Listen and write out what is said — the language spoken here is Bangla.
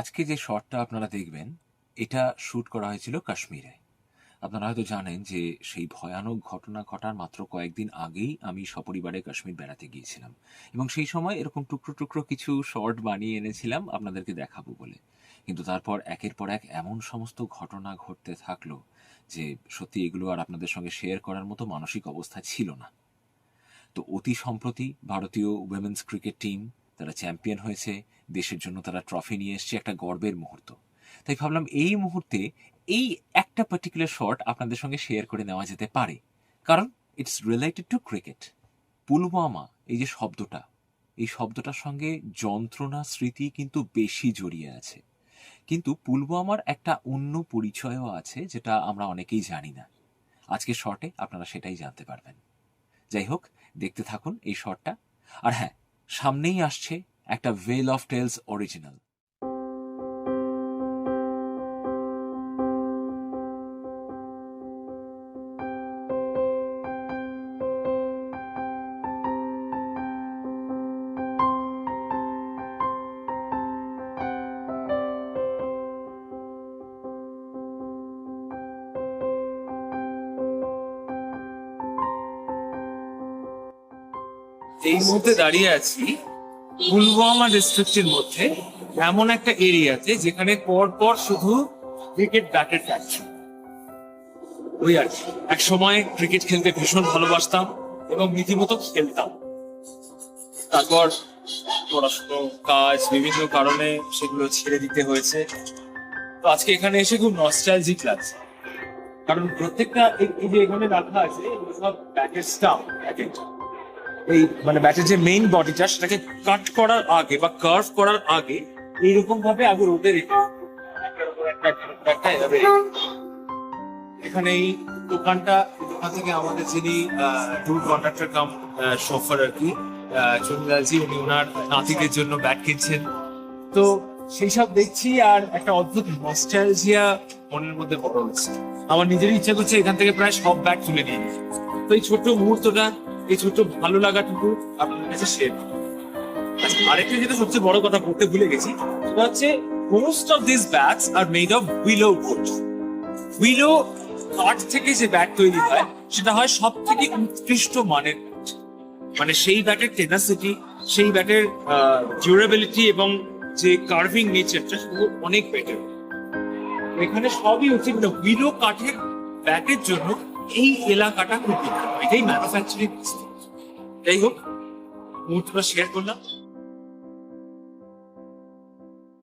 আজকে যে শটটা আপনারা দেখবেন, এটা শ্যুট করা হয়েছিল কাশ্মীরে। আপনারা হয়তো জানেন যে সেই ভয়ানক ঘটনা ঘটার মাত্র কয়েকদিন আগেই আমি সপরিবারে কাশ্মীর বেড়াতে গিয়েছিলাম এবং সেই সময় এরকম টুকরো টুকরো কিছু শর্ট বানিয়ে এনেছিলাম আপনাদেরকে দেখাবো বলে। কিন্তু তারপর একের পর এক এমন সমস্ত ঘটনা ঘটতে থাকলো যে সত্যি এগুলো আর আপনাদের সঙ্গে শেয়ার করার মতো মানসিক অবস্থা ছিল না। তো অতি সম্প্রতি ভারতীয় উইমেন্স ক্রিকেট টিম তারা চ্যাম্পিয়ন হয়েছে, দেশের জন্য তারা ট্রফি নিয়ে এসছে, একটা গর্বের মুহূর্ত। তাই ভাবলাম এই মুহূর্তে এই একটা পার্টিকুলার শট আপনাদের সঙ্গে শেয়ার করে নেওয়া যেতে পারে, কারণ it's related to cricket. Pulwama এই যে শব্দটা, এই শব্দটার সঙ্গে যন্ত্রণা স্মৃতি কিন্তু বেশি জড়িয়ে আছে। কিন্তু পুলওয়ামার একটা অন্য পরিচয়ও আছে যেটা আমরা অনেকেই জানি না। আজকের শর্টে আপনারা সেটাই জানতে পারবেন। যাই হোক, দেখতে থাকুন এই শটটা। আর হ্যাঁ, সামনেই আসছে একটা ভেল অফ টেলস অরিজিনাল। এই মুহূর্তে দাঁড়িয়ে আছি পুলওয়ামা ডিস্ট্রিক্টের মধ্যে, এমন একটা এরিয়াতে যেখানে পর পর শুধু ক্রিকেট ব্যাটের ফ্যাক্টরি। ওই আর কি, এক সময় ক্রিকেট খেলতে ভীষণ ভালোবাসতাম এবং রীতিমতো খেলতাম। তারপর পড়াশুনো, কাজ, বিভিন্ন কারণে সেগুলো ছেড়ে দিতে হয়েছে। তো আজকে এখানে এসে খুব নস্টালজিক লাগছে, কারণ প্রত্যেকটা এই যে এখানে রাখা আছে এগুলো সব ব্যাটের স্টাম্প। এই মানে ব্যাটের যে মেইন বডিটা সেটাকে কাট করার আগে বা কার্ভ করার আগে এইরকম ভাবে আগে রোদে রেখে এখানে এই দোকানটা, দোকান থেকে আমাদের যিনি ট্যুর কন্ডাক্টর কাম শফার আর কি, চন্দ্রলালজি, উনি ওনার নাতিদের জন্য ব্যাট কিনছেন। তো সেই সব দেখছি আর একটা অদ্ভুত নস্টালজিয়া মনের মধ্যে বড় হচ্ছে। আমার নিজেরই ইচ্ছা করছে এখান থেকে প্রায় সব ব্যাট তুলে নিয়ে নিই। তো এই ছোট্ট মুহূর্তটা, এই ছোট্ট ভালো লাগাটুকু আপনাদের কাছে শেয়ার করি। আরেকটা যেটা সবচেয়ে বড় কথা বলতে ভুলে গেছি, সেটা হচ্ছে most of this bats are made of willow wood. Willow কাঠ থেকে যে ব্যাট তৈরি হয় সেটা হয় সব থেকে উৎকৃষ্ট মানের ব্যাট। মানে সেই ব্যাটের টেনাসিটি, সেই ব্যাটের ডিউরেবিলিটি এবং যে কার্ভিং নেচারটা সেগুলো অনেক বেটার। এখানে সবই হচ্ছে মানে উইলো কাঠের ব্যাটের জন্য এই এলাকাটা খুব বিখ্যাত, এটাই ম্যানুফ্যাকচারিং। যাই হোক, মুহূর্তটা শেয়ার করলাম।